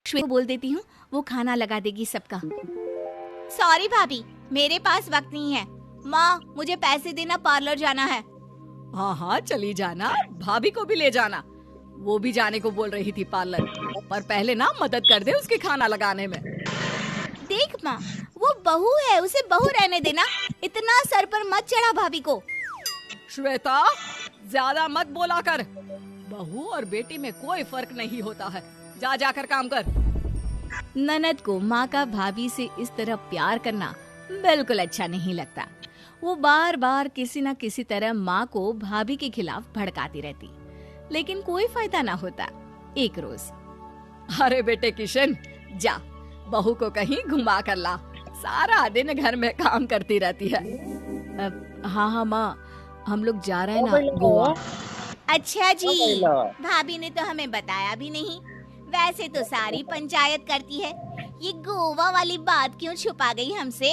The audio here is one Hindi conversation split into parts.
श्वेता को बोल देती हूँ, वो खाना लगा देगी सबका। सॉरी भाभी, मेरे पास वक्त नहीं है। माँ, मुझे पैसे देना, पार्लर जाना है। हाँ हाँ चली जाना, भाभी को भी ले जाना। वो भी जाने को बोल रही थी पार्लर, पर पहले ना मदद कर दे उसके खाना लगाने में। देख माँ, वो बहू है, उसे बहू रहने देना। इतना सर पर मत चढ़ा भाभी को। श्वेता, ज्यादा मत बोला कर। बहू और बेटी में कोई फर्क नहीं होता है। जा जाकर काम कर। ननद को माँ का भाभी से इस तरह प्यार करना बिल्कुल अच्छा नहीं लगता। वो बार बार किसी न किसी तरह माँ को भाभी के खिलाफ भड़काती रहती, लेकिन कोई फायदा ना होता। एक रोज, अरे बेटे किशन, जा बहू को कहीं घुमा कर ला। सारा दिन घर में काम करती रहती है। हाँ हाँ माँ, हम लोग जा रहे हैं ना गोवा। अच्छा जी, भाभी ने तो हमें बताया भी नहीं। वैसे तो सारी पंचायत करती है, ये गोवा वाली बात क्यों छुपा गई हमसे?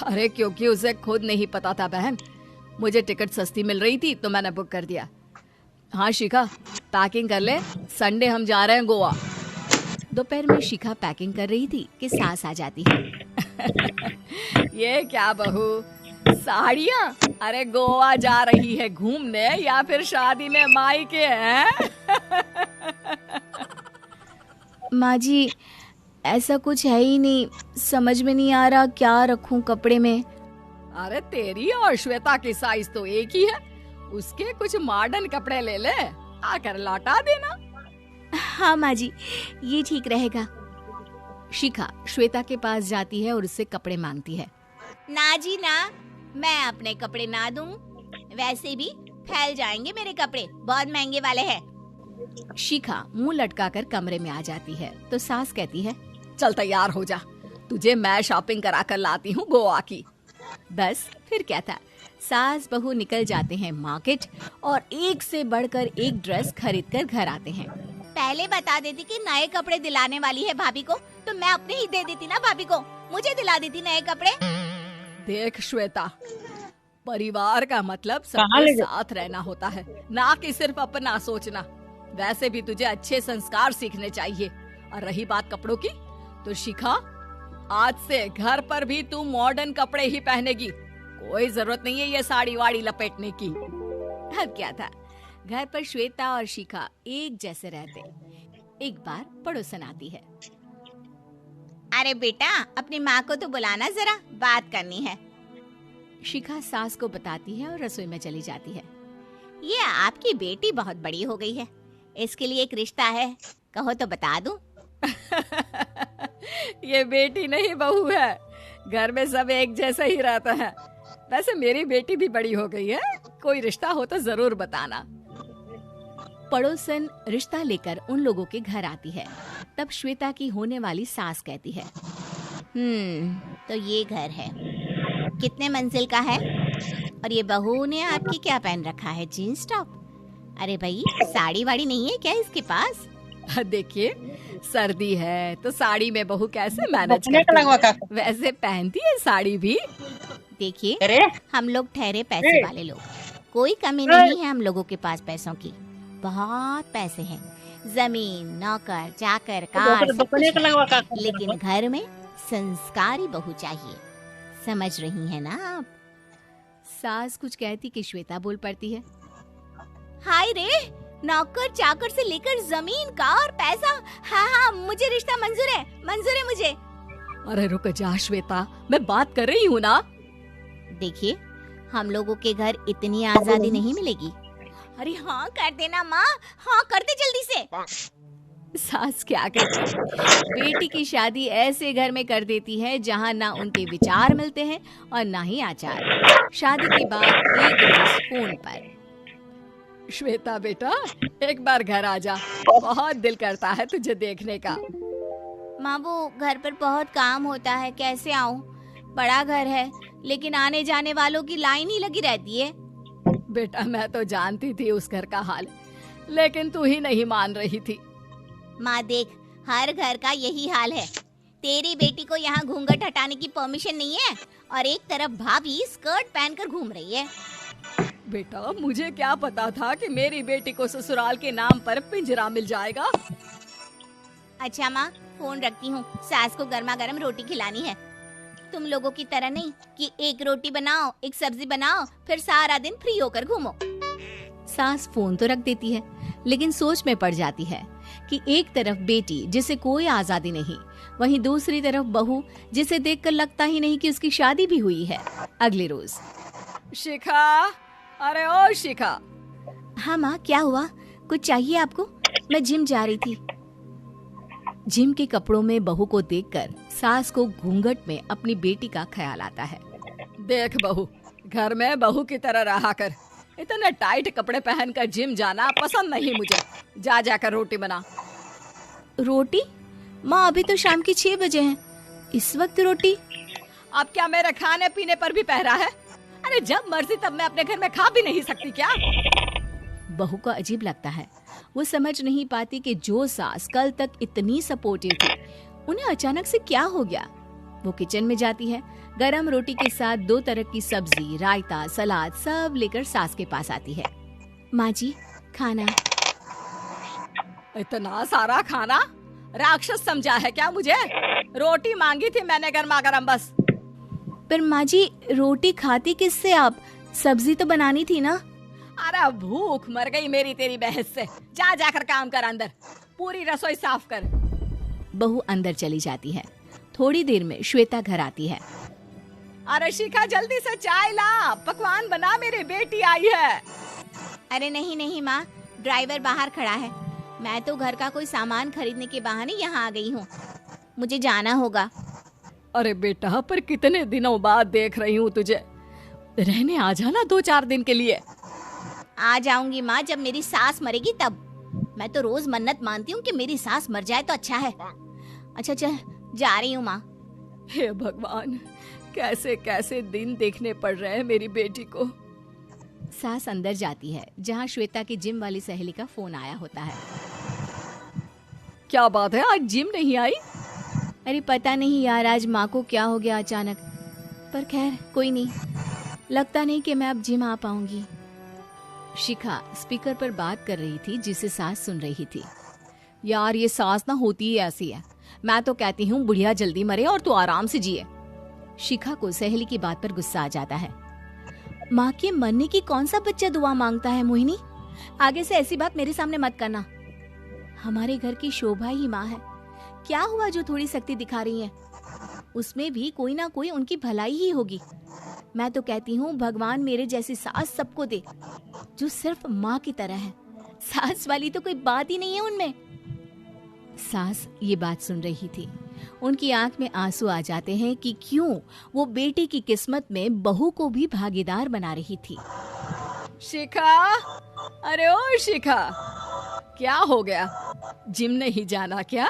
अरे क्योंकि उसे खुद नहीं पता था बहन। मुझे टिकट सस्ती मिल रही थी तो मैंने बुक कर दिया। हाँ शिखा, पैकिंग कर ले, संडे हम जा रहे हैं गोवा। दोपहर में शिखा पैकिंग कर रही थी कि सास आ जाती है। ये क्या बहू, साड़ियाँ? अरे गोवा जा रही है घूमने या फिर शादी में मायके हैं? माँ जी, ऐसा कुछ है ही नहीं, समझ में नहीं आ रहा क्या रखूं कपड़े में। अरे तेरी और श्वेता की साइज तो एक ही है। उसके कुछ मॉडर्न कपड़े ले ले, आकर लौटा देना। हाँ माँ जी, ये ठीक रहेगा। शिखा श्वेता के पास जाती है और उससे कपड़े मांगती है। ना जी ना, मैं अपने कपड़े ना दूं। वैसे भी फैल जाएंगे मेरे कपड़े, बहुत महंगे वाले हैं। शिखा मुंह लटकाकर कमरे में आ जाती है तो सास कहती है, चल तैयार हो जा, तुझे मैं शॉपिंग करा कर लाती हूँ गोवा की। बस फिर क्या था, सास बहू निकल जाते हैं मार्केट और एक से बढ़कर एक ड्रेस खरीद कर घर आते हैं। पहले बता देती कि नए कपड़े दिलाने वाली है भाभी को, तो मैं अपने ही दे देती ना भाभी को, मुझे दिला देती नए कपड़े। देख श्वेता, परिवार का मतलब सबके साथ रहना होता है, ना कि सिर्फ अपना सोचना। वैसे भी तुझे अच्छे संस्कार सीखने चाहिए। और रही बात कपड़ों की, तो शिखा, आज से घर पर भी तू मॉडर्न कपड़े ही पहनेगी। कोई जरूरत नहीं है ये साड़ी वाड़ी लपेटने की। अब क्या था, घर पर श्वेता और शिखा एक जैसे रहते। एक बार पड़ोसन आती है। अरे बेटा, अपनी माँ को तो बुलाना, जरा बात करनी है। शिखा सास को बताती है और रसोई में चली जाती है। ये आपकी बेटी बहुत बड़ी हो गई है, इसके लिए एक रिश्ता है, कहो तो बता दूं। ये बेटी नहीं बहू है, घर में सब एक जैसा ही रहता है। वैसे मेरी बेटी भी बड़ी हो गई है, कोई रिश्ता हो तो जरूर बताना। पड़ोसन रिश्ता लेकर उन लोगों के घर आती है। तब श्वेता की होने वाली सास कहती है, तो ये घर है, कितने मंजिल का है? और ये बहू ने आपकी क्या पहन रखा है, जीन्स टॉप? अरे भाई, साड़ी वाड़ी नहीं है क्या इसके पास? देखिए, सर्दी है तो साड़ी में बहू कैसे मैनेज करती है। वैसे पहनती है साड़ी भी। देखिए, हम लोग ठहरे पैसे वाले लोग, कोई कमी नहीं है हम लोगों के पास पैसों की। बहुत पैसे हैं, जमीन, नौकर चाकर, कार, सब कुछ। लेकिन घर में संस्कारी बहू चाहिए, समझ रही हैं ना आप? सास कुछ कहती कि श्वेता बोल पड़ती है, हाय रे, नौकर चाकर से लेकर जमीन, कार, पैसा। हाँ, मुझे रिश्ता मंजूर है मुझे। अरे रुक जा श्वेता, मैं बात कर रही हूँ ना। देखिए, हम लोगों के घर इतनी आजादी नहीं मिलेगी। अरे हाँ कर देना माँ, हाँ कर दे जल्दी से। सास क्या करती, बेटी की शादी ऐसे घर में कर देती है जहाँ ना उनके विचार मिलते हैं और ना ही आचार। शादी के बाद एक रोज फोन पर, श्वेता बेटा, एक बार घर आ जा, बहुत दिल करता है तुझे देखने का। माँ, वो घर पर बहुत काम होता है, कैसे आऊँ? बड़ा घर है, लेकिन आने जाने वालों की लाइन ही लगी रहती है। बेटा, मैं तो जानती थी उस घर का हाल, लेकिन तू ही नहीं मान रही थी। माँ देख, हर घर का यही हाल है। तेरी बेटी को यहाँ घूंघट हटाने की परमिशन नहीं है और एक तरफ भाभी स्कर्ट पहनकर घूम रही है। बेटा, मुझे क्या पता था कि मेरी बेटी को ससुराल के नाम पर पिंजरा मिल जाएगा। अच्छा माँ, फोन रखती हूँ, सास को गर्मा गर्म रोटी खिलानी है। तुम लोगों की तरह नहीं कि एक रोटी बनाओ, एक सब्जी बनाओ, फिर सारा दिन फ्री होकर घूमो। सास फोन तो रख देती है, लेकिन सोच में पड़ जाती है कि एक तरफ बेटी जिसे कोई आजादी नहीं, वहीं दूसरी तरफ बहू जिसे देखकर लगता ही नहीं कि उसकी शादी भी हुई है। अगले रोज, शिखा, अरे ओ शिखा। हाँ माँ, क्या हुआ? कुछ चाहिए आपको? मैं जिम जा रही थी। जिम के कपड़ों में बहू को देखकर सास को घूंघट में अपनी बेटी का ख्याल आता है। देख बहू, घर में बहू की तरह रहा कर। इतने टाइट कपड़े पहनकर जिम जाना पसंद नहीं मुझे। जा जाकर रोटी बना। रोटी? माँ, अभी तो शाम की 6 बजे हैं, इस वक्त रोटी? अब क्या मेरे खाने पीने पर भी पहरा है? अरे जब मर्जी तब मैं अपने घर में खा भी नहीं सकती क्या? बहू को अजीब लगता है। वो समझ नहीं पाती कि जो सास कल तक इतनी सपोर्टिव थी, उन्हें अचानक से क्या हो गया। वो किचन में जाती है, गरम रोटी के साथ 2 तरह की सब्जी, रायता, सलाद सब लेकर सास के पास आती है। माँ जी, खाना। इतना सारा खाना? राक्षस समझा है क्या मुझे? रोटी मांगी थी मैंने गर्मा गर्म बस। पर माँ जी, रोटी खाती किससे आप? सब्जी तो बनानी थी ना। अरे भूख मर गई मेरी तेरी बहस से। जा जाकर काम कर, अंदर पूरी रसोई साफ कर। बहू अंदर चली जाती है। थोड़ी देर में श्वेता घर आती है। अरे शिखा, जल्दी से चाय ला, पकवान बना, मेरी बेटी आई है। अरे नहीं नहीं माँ, ड्राइवर बाहर खड़ा है। मैं तो घर का कोई सामान खरीदने के बहाने यहाँ आ गई हूँ, मुझे जाना होगा। अरे बेटा, पर कितने दिनों बाद देख रही हूँ तुझे, रहने आ जाना 2-4 दिन के लिए। आ जाऊंगी माँ, जब मेरी सास मरेगी तब। मैं तो रोज मन्नत मानती हूँ कि मेरी सास मर जाए तो अच्छा है। अच्छा चल, जा रही हूँ माँ। हे भगवान, कैसे कैसे दिन देखने पड़ रहे हैं मेरी बेटी को। सास अंदर जाती है, जहाँ श्वेता की जिम वाली सहेली का फोन आया होता है। क्या बात है, आज जिम नहीं आई? अरे पता नहीं यार, आज माँ को क्या हो गया अचानक। पर खैर कोई नहीं, लगता नहीं कि मैं अब जिम आ पाऊंगी। शिखा स्पीकर पर बात कर रही थी, जिसे सास सुन रही थी। यार ये सास ना होती ही ऐसी है। मैं तो कहती हूँ बुढ़िया जल्दी मरे और तू आराम से जिए। शिखा को सहेली की बात पर गुस्सा आ जाता है। माँ के मरने की कौन सा बच्चा दुआ मांगता है मोहिनी? आगे से ऐसी बात मेरे सामने मत करना। हमारे घर की शोभा ही माँ है। क्या हुआ जो थोड़ी सख्ती दिखा रही है? उसमें भी कोई ना कोई उनकी भलाई ही होगी। मैं तो कहती हूँ भगवान मेरे जैसी सास सबको दे, जो सिर्फ माँ की तरह है। सास वाली तो कोई बात ही नहीं है उनमें। सास ये बात सुन रही थी। उनकी आंख में आंसू आ जाते हैं कि क्यों वो बेटी की किस्मत में बहू को भी भागीदार बना रही थी। शिखा, अरे ओ शिखा, क्या हो गया? जिम नहीं जाना क्या?